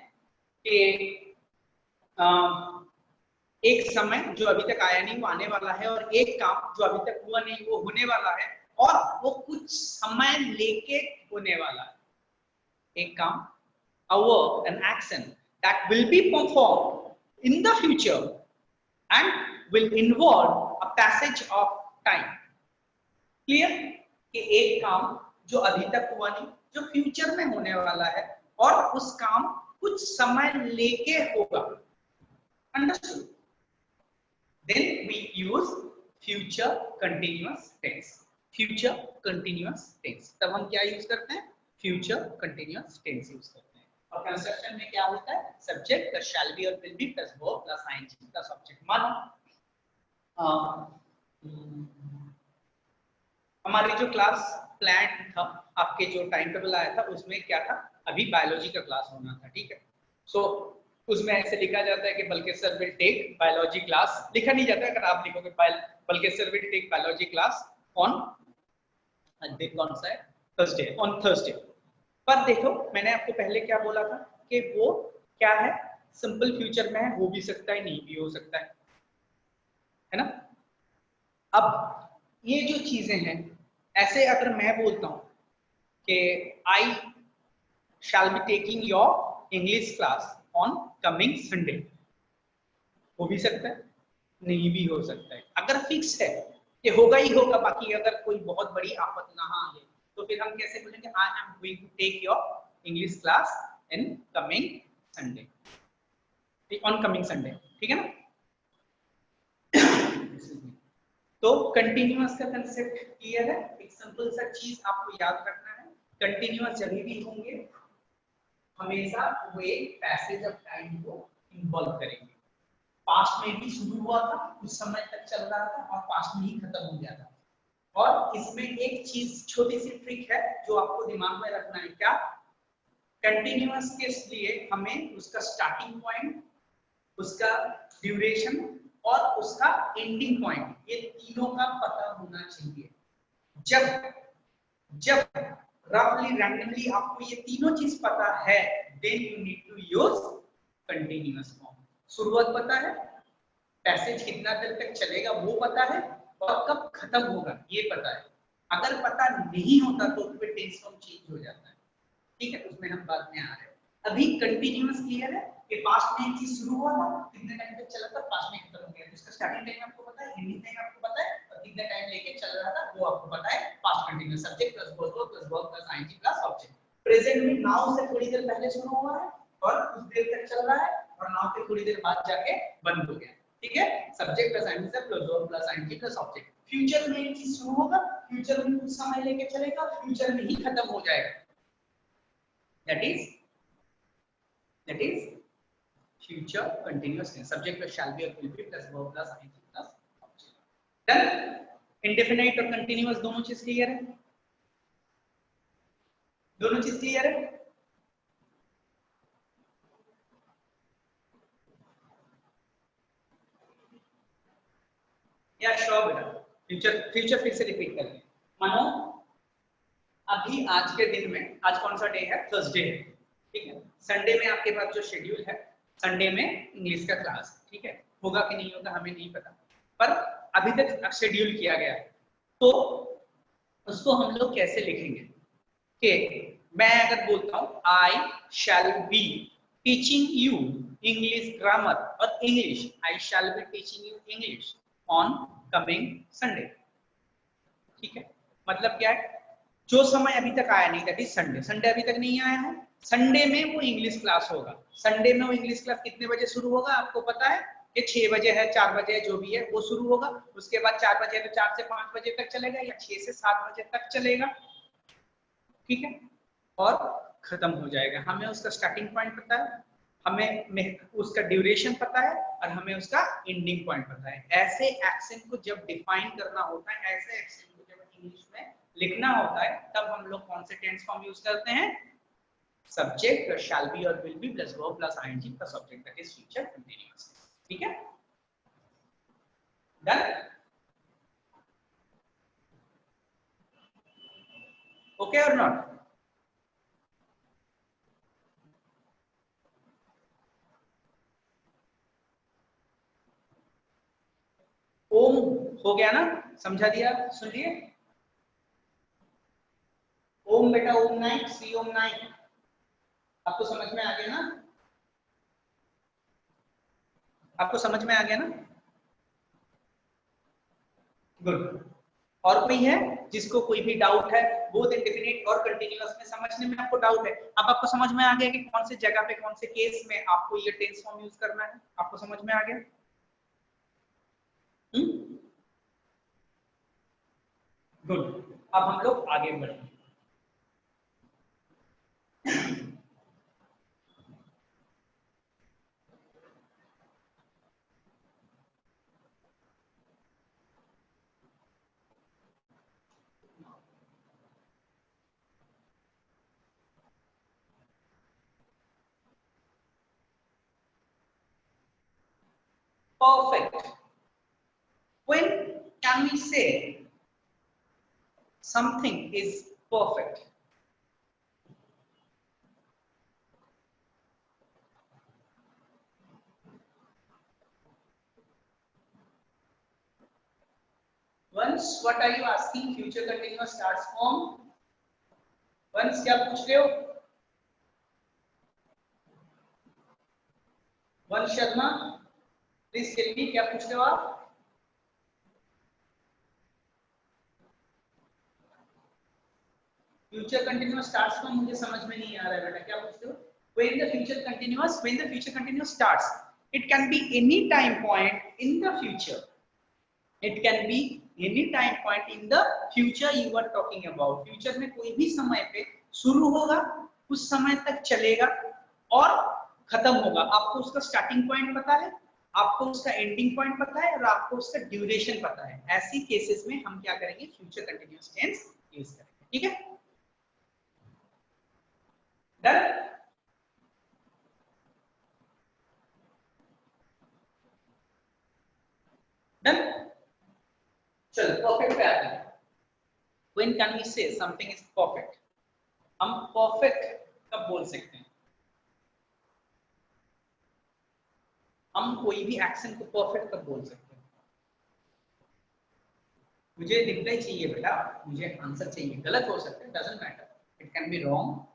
कि एक समय जो अभी तक आया नहीं वो आने वाला है, और एक काम जो अभी तक हुआ नहीं वो होने वाला है, और वो कुछ समय लेके होने वाला है। एक काम, a work, an action that will be performed in the future and will involve a passage of time. Clear, कि एक काम जो अभी तक हुआ नहीं, जो फ्यूचर में होने वाला है, और उस काम कुछ समय लेके होगा। Understood? Then we use future continuous tense. Future continuous tense, तब हम क्या यूज करते हैं, फ्यूचर कंटिन्यूअस टेंस यूज करते हैं। और कंस्ट्रक्शन में क्या होता है, सब्जेक्ट प्लस शैल बी और will be plus verb plus ING plus object. मानो हमारी जो क्लास प्लान था, आपके जो टाइम टेबल आया था उसमें क्या था, अभी बायोलॉजी का क्लास होना था, ठीक है। सो उसमें ऐसे लिखा जाता है कि Balkesar will take biology class, लिखा नहीं जाता है, अगर आप लिखोगे Balkesar will take biology class on कौन सा है, थर्सडे, ऑन थर्सडे। पर देखो मैंने आपको पहले क्या बोला था कि वो क्या है, सिंपल फ्यूचर में है, हो भी सकता है नहीं भी हो सकता है ना। अब ये जो चीजें हैं, ऐसे अगर मैं बोलता हूं कि I shall be taking your English class on coming Sunday, हो भी सकता है नहीं भी हो सकता है। अगर फिक्स है कि होगा ही होगा, बाकी अगर कोई बहुत बड़ी आफत ना आए तो फिर हम कैसे बोलेंगे, I am going to take your English class in coming Sunday, on coming Sunday, ठीक है ना। तो कंटिन्यूअस का कंसेप्ट क्लियर है, एक सिंपल सा चीज आपको याद रखना है, कंटिन्यूअस जब भी होंगे हमेशा वो एक पैसेज ऑफ टाइम को इन्वॉल्व करेंगे। पास्ट में भी शुरू हुआ था, कुछ समय तक चल रहा था और पास्ट में ही खत्म हो गया था। और इसमें एक चीज छोटी सी ट्रिक है जो आपको दिमाग में रखना है, क्या, कंटिन्यूअस के लिए हमें उसका स्टार्टिंग पॉइंट, उसका ड्यूरेशन और उसका एंडिंग पॉइंट, ये तीनों का पता होना चाहिए। जब रफली रैंडमली आपको ये तीनों चीज पता है, then you need to use continuous form. शुरुआत पता है, पैसेज कितना देर तक चलेगा वो पता है, और कब खत्म होगा ये पता है। अगर पता नहीं होता तो फिर टेंस फॉर्म चेंज हो जाता है, ठीक है, उसमें हम बाद में आ रहे हैं। अभी कंटिन्यूअस क्लियर है कि पास्ट में एक चीज शुरू हुआ था, कितने टाइम तक चला था, पास्ट में खत्म हो गया, इसका स्टार्टिंग टाइम आपको पता है, एंडिंग टाइम आपको पता है, और कितने टाइम लेके चल रहा था वो आपको पता है। Past continuous, subject plus verb plus verb plus ING plus object. Present में नाउ से थोड़ी देर पहले शुरू हुआ है और कुछ देर तक चल रहा है, और नाउ से थोड़ी देर बाद जाके बंद हो गया, ठीक है। Subject plus ING plus verb plus ING plus object. Future में एक चीज शुरू होगा, फ्यूचर में कुछ समय लेके चलेगा, फ्यूचर में ही खत्म हो जाएगा। That is future continuous tense. Subject plus shall be or will be plus verb plus ing plus object. Done. Indefinite और continuous दोनों चीज क्लियर है। दोनों चीज क्लियर है? या श्योर बेटा, फ्यूचर फ्यूचर फिर से रिपीट करेंगे। मानो अभी आज के दिन में, आज कौन सा डे है? थर्सडे है, ठीक है। संडे में आपके पास जो शेड्यूल है, संडे में इंग्लिश का क्लास, ठीक है, होगा कि नहीं होगा हमें नहीं पता, पर अभी तक शेड्यूल किया गया है। तो उसको हम लोग कैसे लिखेंगे कि मैं अगर बोलता हूँ I shall be teaching you English grammar और English, I shall be teaching you English on coming Sunday, ठीक है। मतलब क्या है, जो समय अभी तक आया नहीं, दैट इज संडे, संडे अभी तक नहीं आया है, संडे में वो इंग्लिश क्लास होगा। संडे में वो इंग्लिश क्लास कितने बजे शुरू होगा आपको पता है कि 6 बजे है, 4 बजे है, जो भी है वो शुरू होगा। उसके बाद 4 बजे तो 4 से 5 बजे तक चलेगा या 6 से 7 बजे तक चलेगा, ठीक है, और खत्म हो जाएगा। हमें उसका स्टार्टिंग पॉइंट पता है, हमें उसका ड्यूरेशन पता है और हमें उसका एंडिंग पॉइंट पता है। ऐसे एक्शन को जब डिफाइन करना होता है, ऐसे एक्शन को जब इंग्लिश में लिखना होता है, तब हम लोग कौन से टेंस फॉर्म यूज करते हैं? सब्जेक्ट शैल बी और will be plus verb plus ING plus subject, that is future continuous, ठीक है। डन? ओके और नॉट? ओम हो गया ना, समझा दिया, सुन लिए? ओम बेटा, ओम नाइट, सी ओम नाइट, आपको समझ में आ गया ना? आपको समझ में आ गया ना? गुड। और कोई है जिसको कोई भी डाउट है? बोथ इंडेफिनिट और कंटीन्यूअस में समझने में आपको डाउट है? अब आपको समझ में आ गया कि कौन से जगह पे, कौन से केस में आपको ये टेंस फॉर्म यूज करना है? आपको समझ में आ गया? गुड। अब हम लोग आगे बढ़ें। Perfect. When can we say something is perfect? Once, what are you asking? Future continuous starts from? Once क्या पूछ रहे हो? वंश शर्मा, प्लीज टेल मी, क्या पूछ रहे हो आप? फ्यूचर कंटिन्यूअस स्टार्ट्स फ्रॉम, मुझे समझ में नहीं आ रहा है बेटा, क्या पूछते हो? when the future continuous starts, it can be any time point in the future, it can be any time point in the future you are talking about। Future में कोई भी समय पे शुरू होगा, उस समय तक चलेगा और खत्म होगा। आपको उसका स्टार्टिंग पॉइंट पता है, आपको उसका एंडिंग पॉइंट पता है और आपको उसका ड्यूरेशन पता है। ऐसी केसेस में हम क्या करेंगे? फ्यूचर कंटिन्यूअस टेंस यूज करेंगे, ठीक है। डन? डन? चलो परफेक्ट पे आते हैं। When can we say something is perfect? हम परफेक्ट कब बोल सकते हैं? हम कोई भी एक्शन को परफेक्ट कब बोल सकते हैं? मुझे रिप्लाई चाहिए बेटा, मुझे आंसर चाहिए। गलत हो सकता है, doesn't matter, it can be wrong,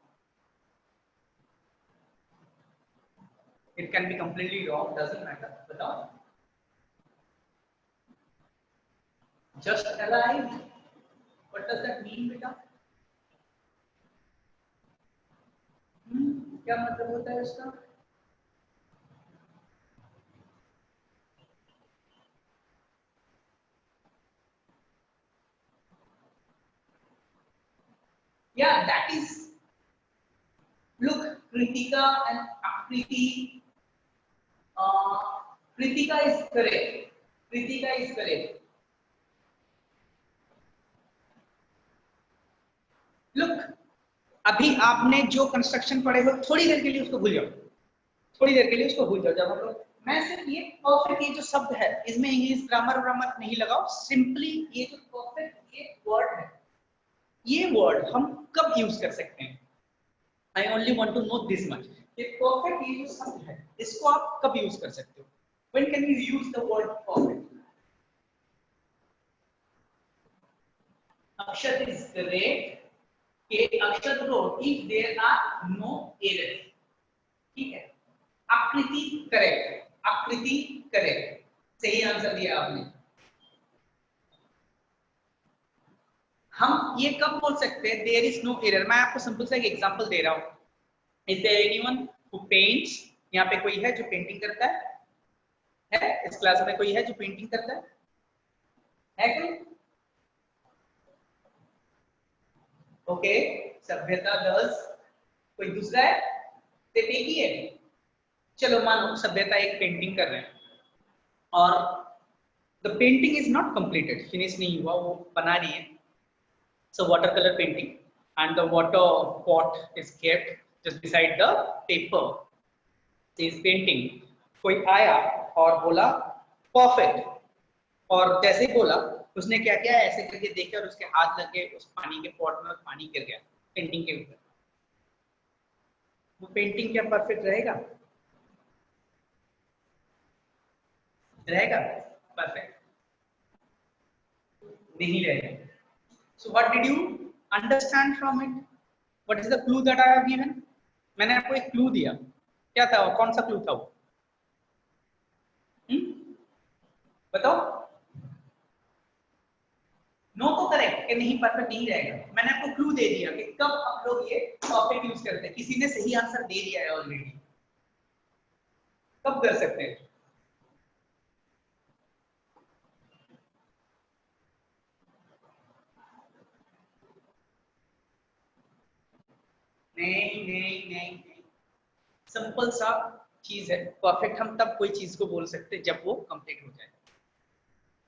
it can be completely wrong, doesn't matter, बताओ। Just arrive, what does that mean बेटा? क्या मतलब होता है इसका? Yeah, that is, look, Kritika and Akriti, Kritika is correct. Kritika is correct. Look, अभी आपने जो कंस्ट्रक्शन पढ़े हो थोड़ी देर के लिए उसको भूल जाओ, थोड़ी देर के लिए उसको भूल जाओ। जब हम लोग, मैं सिर्फ ये परफेक्ट, ये जो शब्द है इसमें इंग्लिश ग्रामर व्रामर नहीं लगाओ, सिंपली ये जो परफेक्ट ये वर्ड है, ये वर्ड हम कब यूज कर सकते हैं। I only want to know this much, ये परफेक्ट ये जो शब्द है इसको आप कब यूज कर सकते हो, when can you use the word perfect. Akshat is great, के Akshat read if there are no error, ठीक है। आकृति करेक्ट, आकृति करेक्ट, सही आंसर दिया आपने। हम ये कब बोल सकते हैं देयर इज नो एरर। मैं आपको सिंपल सा एक एग्जांपल दे रहा हूं। Is there anyone who paints, यहाँ पे कोई है जो पेंटिंग करता है इस क्लास में कोई है जो पेंटिंग करता है कोई? ओके, सभ्यता डज, कोई दूसरा है? सिर्फ एक ही है? चलो मानो सभ्यता एक पेंटिंग कर रहे हैं और the painting is not completed, finish नहीं हुआ, वो बना रही है। So watercolor painting and the water pot is kept just beside the paper. She is painting. कोई आया और बोला परफेक्ट, और जैसे ही बोला उसने क्या किया, ऐसे करके देखा और उसके हाथ लग गए उस पानी के पॉट में और पानी गिर गया पेंटिंग के ऊपर। वो पेंटिंग क्या परफेक्ट रहेगा? रहेगा परफेक्ट? नहीं रहेगा। So what did you understand from it? What is the clue that I have given? मैंने आपको एक क्लू दिया, क्या था वो? कौन सा क्लू था वो? बताओ। नो तो करेक्ट कि नहीं, परफेक्ट नहीं रहेगा। मैंने आपको क्लू दे दिया कि कब हम लोग ये परफेक्ट यूज करते हैं। किसी ने सही आंसर दे दिया है ऑलरेडी, कब कर सकते हैं? नहीं नहीं नहीं नहीं, सिंपल सा चीज है। परफेक्ट हम तब कोई चीज को बोल सकते हैं जब वो कंप्लीट हो जाए,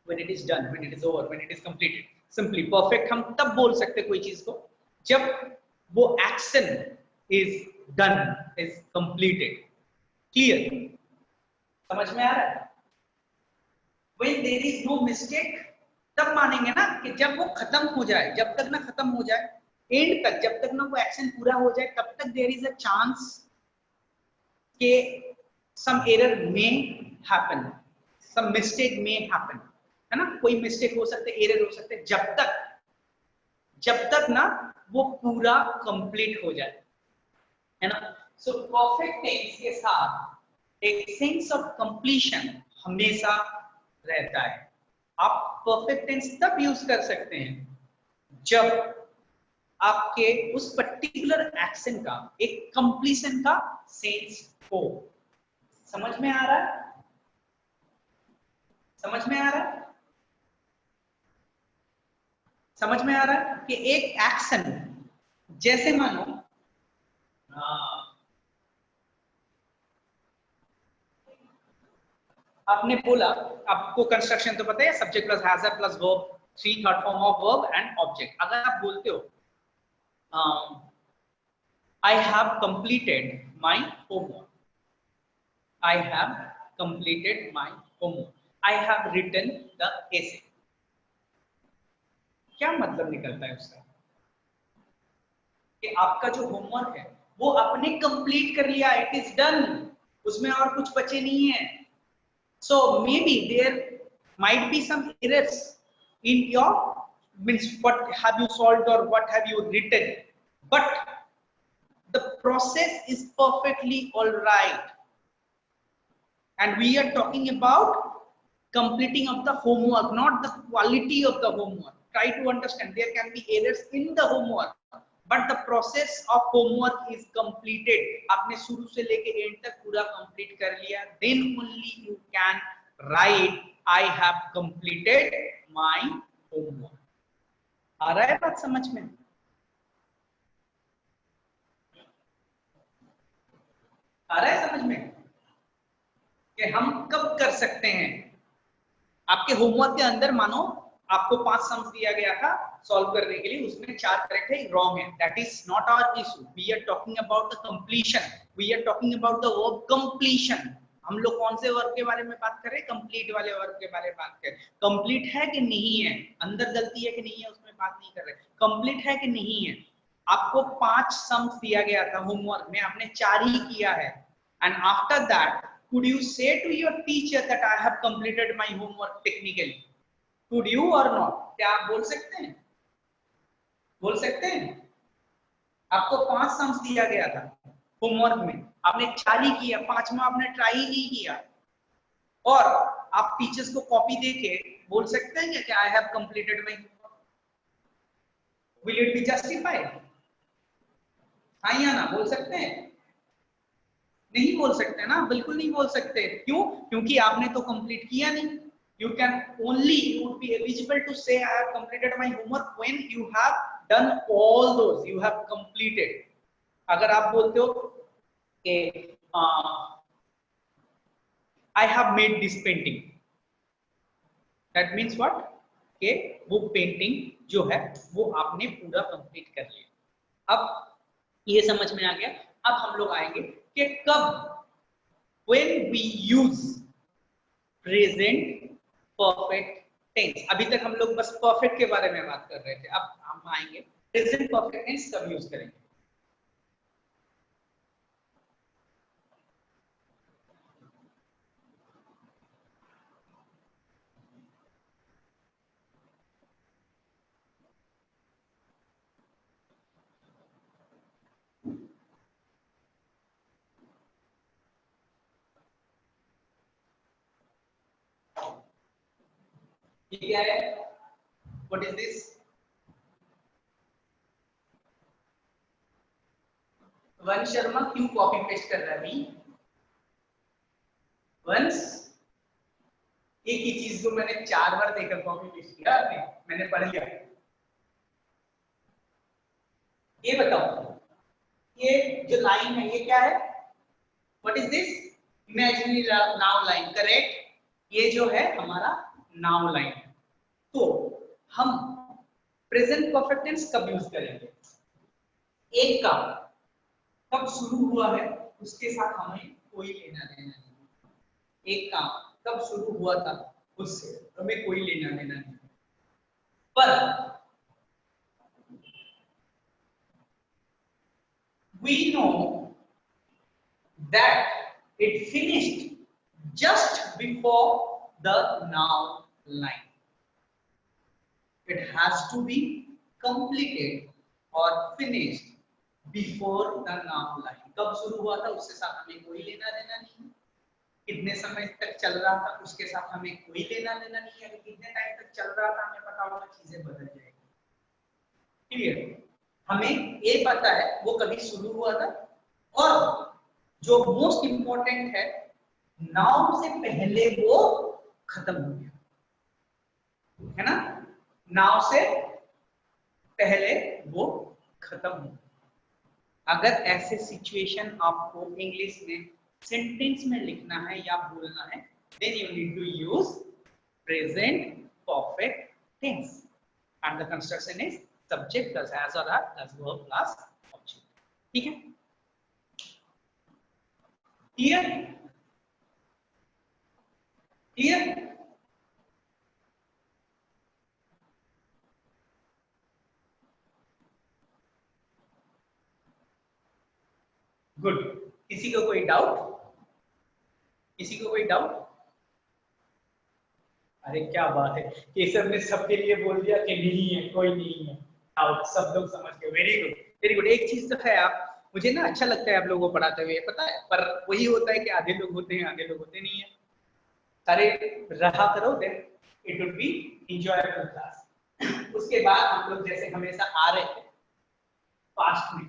when it is done, when it is over, when it is completed. Simply perfect हम तब बोल सकते हैं कोई चीज को जब वो action is done, is completed. Clear? समझ में आ रहा है? When there is no mistake, तब मानेंगे ना कि जब वो खत्म हो जाए। जब तक ना खत्म हो जाए, एंड तक, जब तक ना वो एक्शन पूरा हो जाए, तब तक there is a chance कि some error may happen, some mistake may happen, है ना? कोई मिस्टेक हो सकते, एरर हो सकते, जब तक ना वो पूरा कंप्लीट हो जाए, है ना? सो परफेक्ट टेंस के साथ एक सेंस ऑफ कंप्लीशन हमेशा रहता है। आप परफेक्ट टेंस तब यूज कर सकते हैं जब आपके उस पर्टिकुलर एक्शन का एक कंप्लीशन का सेंस हो। समझ में आ रहा है? समझ में आ रहा है? समझ में आ रहा है कि एक एक्शन, जैसे मानो आपने बोला, आपको कंस्ट्रक्शन तो पता है, subject plus has or plus verb, three third form of verb and object. अगर आप बोलते हो I have completed my homework, I have completed my homework, I have written the essay, क्या मतलब निकलता है उसका? कि आपका जो होमवर्क है वो आपने कंप्लीट कर लिया, इट इज डन, उसमें और कुछ बचे नहीं है। So maybe there might be some errors in your, means what have you solved or what have you written, but the process is perfectly all right, and we are talking about completing of the homework, not the quality of the homework. Try to understand, there can be errors in the homework, but the process of homework is completed. आपने शुरू से लेके and तक पूरा complete कर लिया, then only you can write I have completed my homework. आ रहा है बात समझ में? आ रहा है समझ में कि हम कब कर सकते हैं? आपके होमवर्क के अंदर मानो आपको 5 सम्स दिया गया था सॉल्व करने के लिए, उसमें 4 करेक्ट है, रॉन्ग है, that is not our issue. We are talking about the completion, we are talking about the verb completion. हम लोग कौन से वर्ब के बारे में बात कर रहे हैं? कंप्लीट वाले वर्ब के बारे में बात कर रहे हैं। कंप्लीट है कि नहीं है, अंदर गलती है कि नहीं है, उसमें बात नहीं कर रहे। कंप्लीट है कि नहीं है। आपको 5 सम्स दिया गया था होमवर्क में, आपने 4 ही किया है, and after that could you say to your teacher that I have completed my homework technically? Could you or not? क्या आप बोल सकते हैं? बोल सकते हैं? आपको 5 सम्स दिया गया था होमवर्क में, आपने 4 ही किया, 5वां आपने ट्राई ही नहीं किया, और आप टीचर्स को कॉपी देके बोल सकते हैं क्या आई have completed my homework? Will it be justified? हाँ या ना? बोल सकते हैं? नहीं बोल सकते ना, बिल्कुल नहीं बोल सकते। क्यों? क्योंकि आपने तो कंप्लीट किया नहीं। You can only, you would be eligible to say I have completed my homework when you have done all those, you have completed. अगर आप बोलते हो कि I have made this painting, that means what? कि वो painting जो है वो आपने पूरा कंप्लीट कर लिया। अब ये समझ में आ गया। अब हम लोग आएंगे कि कब, when we use present perfect tense। अभी तक हम लोग बस परफेक्ट के बारे में बात कर रहे थे, अब हम आएंगे प्रेजेंट परफेक्ट टेंस कब यूज करेंगे। ये क्या है? What is this? वंश शर्मा क्यों कॉपी पेस्ट कर रहा है भाई? वंश, एक ही चीज को मैंने 4 बार देखकर कॉपी पेस्ट किया, मैंने पढ़ लिया। ये बताओ, ये जो लाइन है ये क्या है? What is this? Imaginary noun line, correct. ये जो है हमारा नाउन लाइन है। तो हम प्रेजेंट परफेक्ट टेंस कब यूज करेंगे? एक काम कब शुरू हुआ है उसके साथ हमें कोई लेना देना नहीं। एक काम कब शुरू हुआ था उससे हमें कोई लेना देना नहीं, पर we know that it finished just before the noun line. It has to be completed or finished before the noun line. कब शुरू हुआ था उसके साथ हमें कोई लेना देना नहीं, कितने समय तक चल रहा था उसके साथ हमें कोई लेना देना नहीं है, कितने टाइम तक चल रहा था हमें पता होगा, चीजें बदल जाएगी। क्लियर? हमें ये पता है वो कभी शुरू हुआ था, और जो मोस्ट इंपॉर्टेंट है नाउन से पहले वो खत्म हो गया, है ना? नाउन से पहले वो खत्म हो गया। अगर ऐसे सिचुएशन आपको इंग्लिश में सेंटेंस में लिखना है या बोलना है, then you need to use present perfect tense, and the construction is subject plus has or are plus verb plus object. ठीक है? क्लियर? क्लियर? गुड। किसी को कोई डाउट? किसी को कोई डाउट? अरे क्या बात है, केसर ने सबके लिए बोल दिया कि नहीं है, कोई नहीं है डाउट, सब लोग समझ गए। Very good, very good. एक चीज तो है, आप मुझे ना अच्छा लगता है आप लोगों को पढ़ाते हुए, पता है, पर वही होता है कि आधे लोग होते हैं आधे लोग होते नहीं है। अरे रहा करो, then it would be enjoyable class. उसके बाद हम लोग जैसे हमेशा आ रहे थे पास्ट में,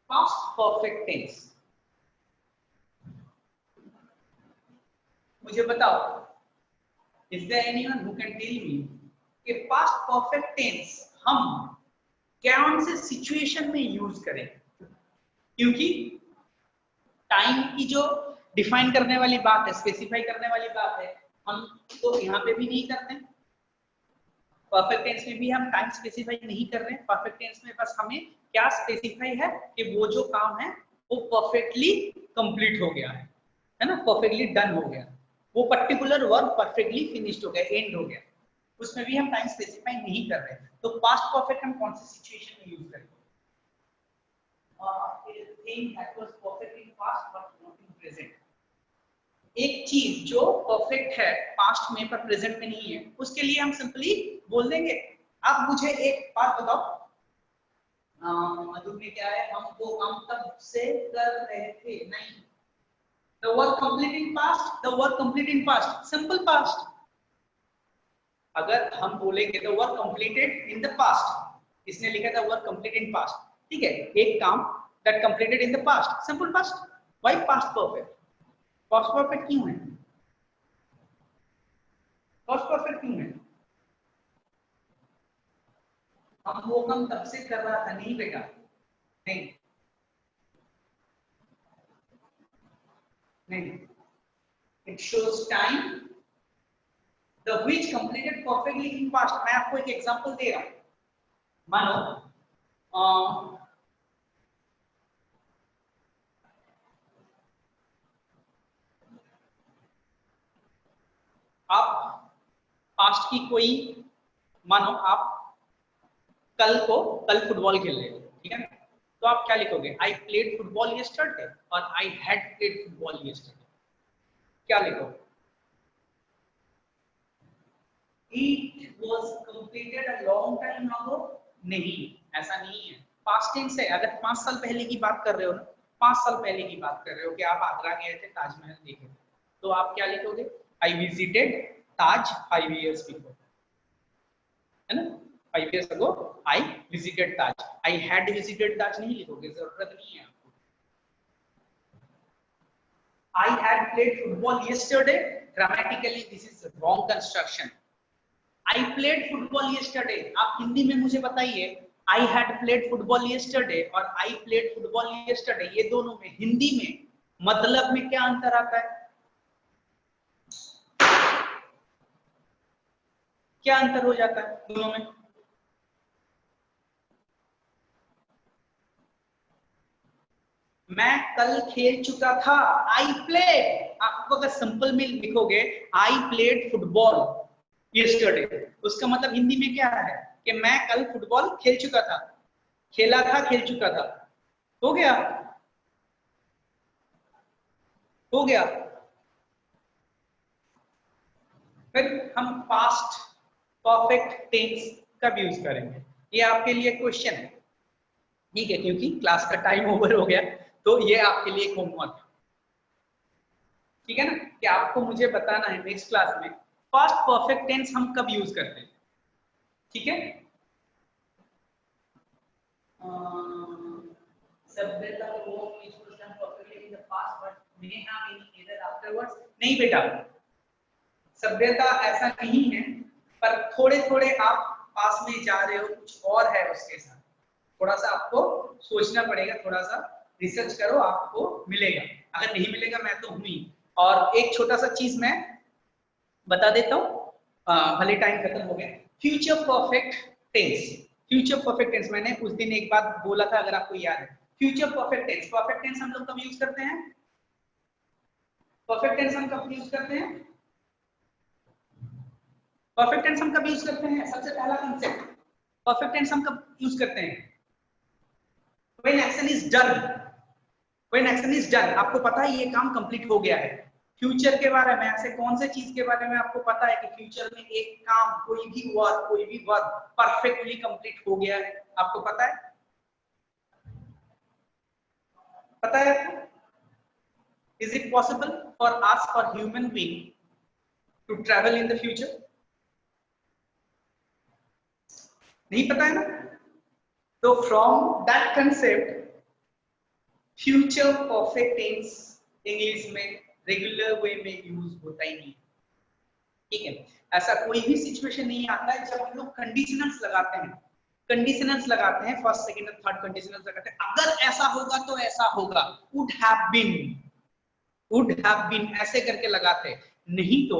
पास्ट परफेक्ट टेंस। मुझे बताओ, is there anyone who can tell me कि पास्ट परफेक्ट टेंस हम कौन से सिचुएशन में यूज करें? क्योंकि टाइम की जो डिफाइन करने वाली बात है, स्पेसिफाई करने वाली बात है, हम तो यहाँ पे भी नहीं करते, परफेक्ट टेंस में भी हम टाइम स्पेसिफाई नहीं कर रहे हैं। परफेक्ट टेंस में बस हमें क्या स्पेसिफाई है कि वो जो काम है वो परफेक्टली कंप्लीट हो गया है ना, परफेक्टली डन हो गया, वो पर्टिकुलर वर्क परफेक्टली फिनिश्ड हो गया, एंड हो गया, उसमें भी हम टाइम स्पेसिफाई नहीं कर रहे हैं। तो पास्ट परफेक्ट हम कौन सी सिचुएशन में यूज करेंगे? Thing that was perfect in past but not in present. एक चीज जो परफेक्ट है पास्ट में पर प्रेजेंट में नहीं है, उसके लिए हम सिंपली बोल देंगे आप मुझे एक बात बताओ, मधु में क्या है, हम तब से कर रहे थे, नहीं, the work complete in past, the work complete in past, simple past। अगर हम बोलेंगे the work completed in the past, इसने लिखा था work complete in past, ठीक है, एक काम that completed in the past, simple past। why past perfect? past perfect क्यों है? past perfect क्यों है? हम वो काम तब से कर रहा था, नहीं बेटा, नहीं नहीं, it shows time the which completed perfectly in past। मैं आपको एक एग्जांपल दे रहा हूं, मानो आप पास्ट की कोई, मानो आप कल फुटबॉल खेल रहे हो, ठीक है ना, तो आप क्या लिखोगे? आई प्लेड फुटबॉल यस्टरडे और I had played football yesterday, क्या लिखोगे? It was completed a long time ago, नहीं, ऐसा नहीं है, पास्ट टेंस है। अगर 5 साल पहले की बात कर रहे हो ना, 5 साल पहले की बात कर रहे हो कि आप आगरा गए थे, ताजमहल देखे थे, तो आप क्या लिखोगे? I visited Taj 5 years before, है ना, 5 years ago I visited Taj। I had visited Taj नहीं लिखोगे, जरूरत नहीं है आपको। I had played football yesterday, grammatically this is wrong construction। I played football yesterday, आप हिंदी में मुझे बताइए I had played football yesterday और I played football yesterday, ये दोनों में हिंदी में मतलब में क्या अंतर आता है? क्या अंतर हो जाता है दोनों में? मैं कल खेल चुका था, आई प्लेड। आपको अगर सिंपल में लिखोगे आई प्लेड फुटबॉल यस्टरडे, उसका मतलब हिंदी में क्या है कि मैं कल फुटबॉल खेल चुका था, खेला था, खेल चुका था, हो गया, हो गया। फिर हम पास्ट परफेक्ट टेंस कब यूज करेंगे, ये आपके लिए क्वेश्चन है, ठीक है, क्योंकि क्लास का टाइम ओवर हो गया, तो ये आपके लिए होमवर्क है, ठीक है ना, कि आपको मुझे बताना है नेक्स्ट क्लास में पास्ट परफेक्ट टेंस हम कब यूज करते हैं, ठीक है। सभ्यता नहीं बेटा, सभ्यता ऐसा नहीं है, पर थोड़े थोड़े आप पास में जा रहे हो, कुछ और है उसके साथ, थोड़ा सा आपको सोचना पड़ेगा, थोड़ा सा रिसर्च करो, आपको मिलेगा, अगर नहीं मिलेगा मैं तो हूं ही। और एक छोटा सा चीज मैं बता देता हूँ, भले टाइम खत्म हो गया। Future perfect tense, future perfect tense मैंने उस दिन एक बात बोला था, अगर आपको याद है, फ्यूचर परफेक्ट टेंस हम लोग कब यूज करते हैं? परफेक्ट टेंस हम कब यूज करते हैं? परफेक्ट टेंस हम कब यूज करते हैं? सबसे पहला कांसेप्ट, परफेक्ट टेंस हम कब यूज करते हैं? When action is done, when action is done, आपको पता है ये काम कंप्लीट हो गया है। फ्यूचर के बारे में ऐसे कौन से चीज के बारे में आपको पता है कि फ्यूचर में एक काम, कोई भी वर्क परफेक्टली कंप्लीट हो गया है, आपको पता है? पता है आपको? Is it possible for us, for human being to travel in the future? नहीं पता है ना? तो from that concept future perfect tense English में रेगुलर वे में यूज होता ही नहीं, ठीक है। ऐसा कोई भी सिचुएशन नहीं आता है जब हम लोग कंडीशनल्स लगाते हैं, कंडीशनल्स लगाते हैं, फर्स्ट सेकंड और थर्ड कंडीशनल्स लगाते हैं, अगर ऐसा होगा तो ऐसा होगा, वुड हैव बीन ऐसे करके लगाते, नहीं तो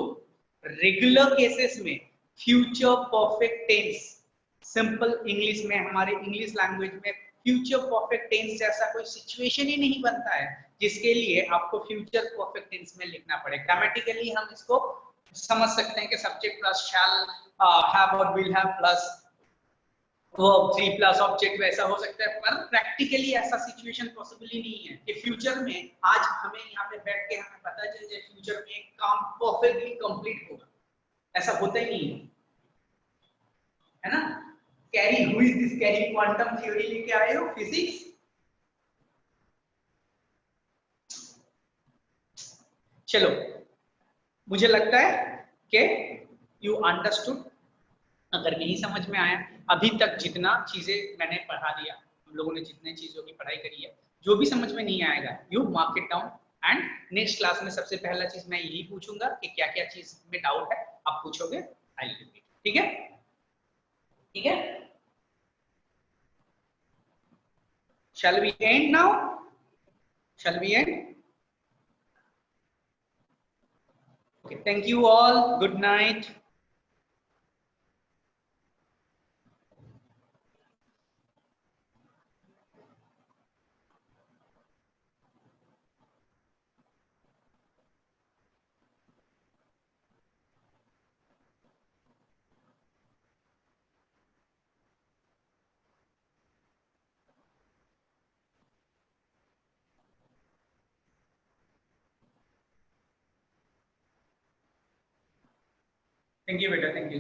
रेगुलर केसेस में future perfect tense, simple English में, हमारे इंग्लिश लैंग्वेज में फ्यूचर परफेक्ट टेंस जैसा कोई सिचुएशन ही नहीं बनता है जिसके लिए आपको फ्यूचर परफेक्ट टेंस में लिखना पड़े। ग्रामेटिकली हम इसको समझ सकते हैं कि सब्जेक्ट प्लस शैल हैव और will have plus verb 3 plus object वैसा हो सकता है, पर प्रैक्टिकली ऐसा सिचुएशन पॉसिबल ही नहीं है कि फ्यूचर में आज हमें यहाँ पे बैठ के हमें पता चल जाए फ्यूचर में एक काम परफेक्टली कंप्लीट होगा, ऐसा होता ही नहीं है ना। Carry, who is this carry, quantum theory लेके आए हो फिजिक्स। चलो, मुझे लगता है कि यू अंडरस्टूड। अगर नहीं समझ में आया अभी तक जितना चीजें मैंने पढ़ा दिया, हम लोगों ने जितने चीजों की पढ़ाई करी है, जो भी समझ में नहीं आएगा you mark it down, and next class में सबसे पहला चीज मैं यही पूछूंगा कि क्या क्या चीज में डाउट है आप पूछोगे, आई विल रिपीट। ठीक है, ठीक है। Shall we end now, shall we end? Okay, thank you all, good night. Thank you बेटा, थैंक यू।